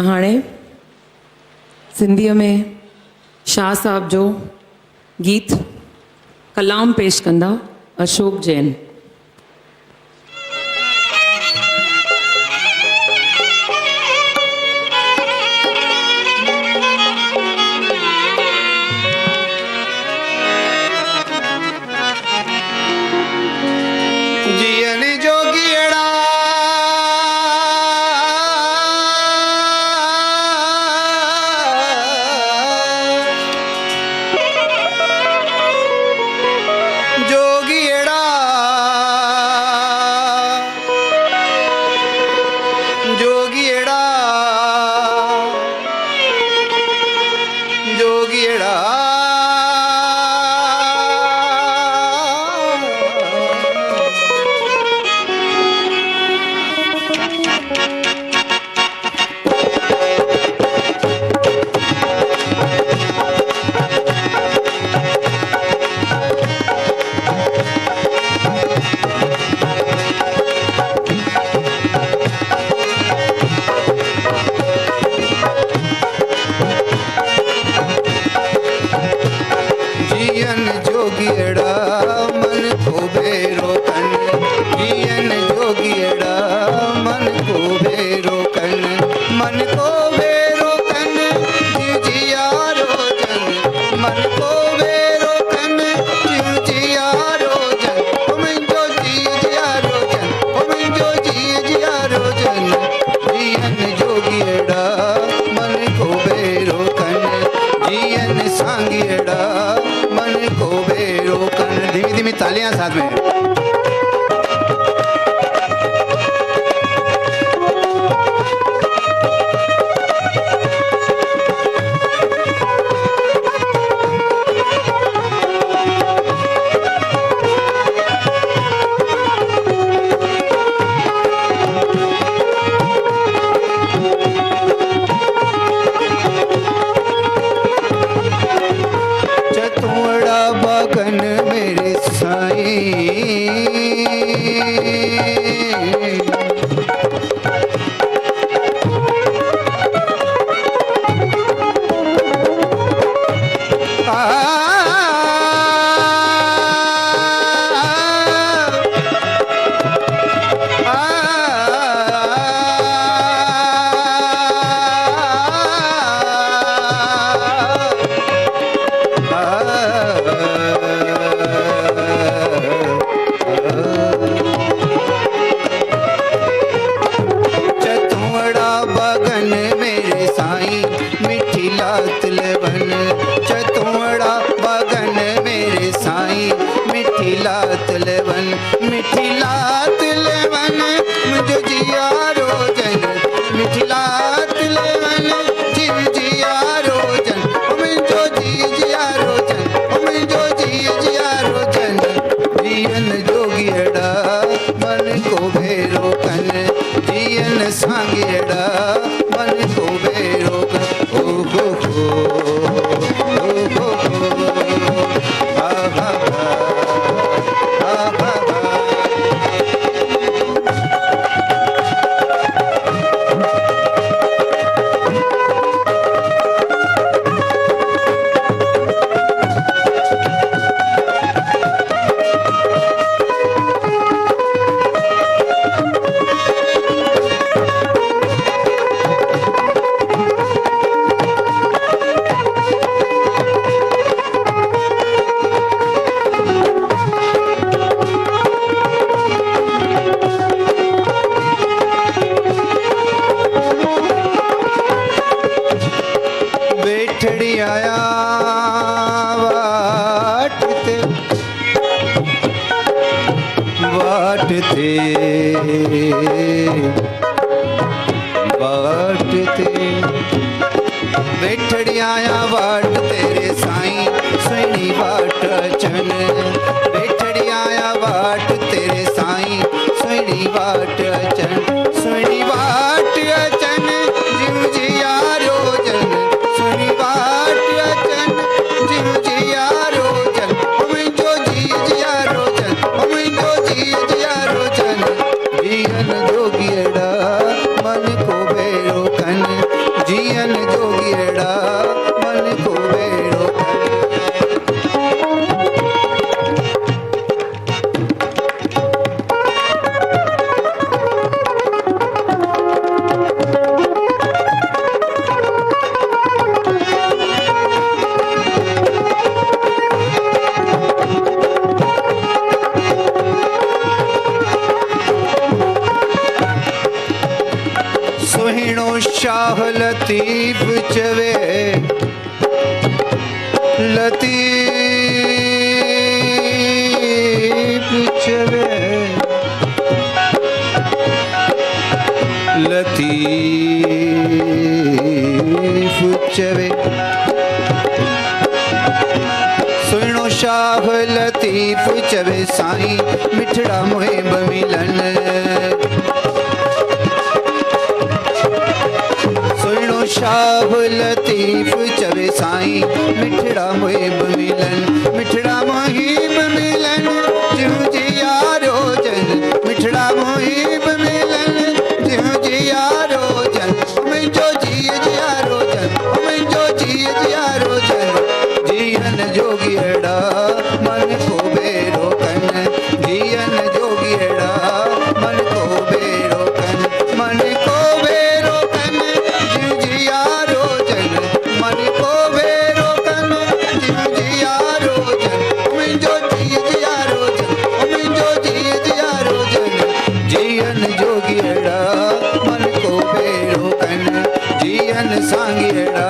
हाणे सिंधीअ में शाह साहब जो गीत कलाम पेश कंदा अशोक जैन। धीमी धीमी तालियां साथ में। जीवन जोगियड़ा मन को बेड़ो सोहिणो शाह लतीफ चवे लतीफ चवे लतीफ चवे सोहिणो शाह लतीफ चवे साईं मिठड़ा मोहे बमिलन शाह लतीफ चवे साईं मिठड़ा मुहिब मिलन मिठड़ा मुहिब मिलन जियो जी यारो जन मिठड़ा मुहिब मिलन जियो जी यारो जन मुंहिंजो जी यारो जन मुंहिंजो जी यारो जन जीवन जोगियड़ा मन को बेरो कन जीवन जोगियड़ा मन को बेरो कन मन को बेरो कन जियारो जन मन को बेरो कन जियारो जन मुंहिंजो जी जियारो जन मुंहिंजो जी जियारो जन जीवन जोगियड़ा मन को बेरो कन जीवन सांगियड़ा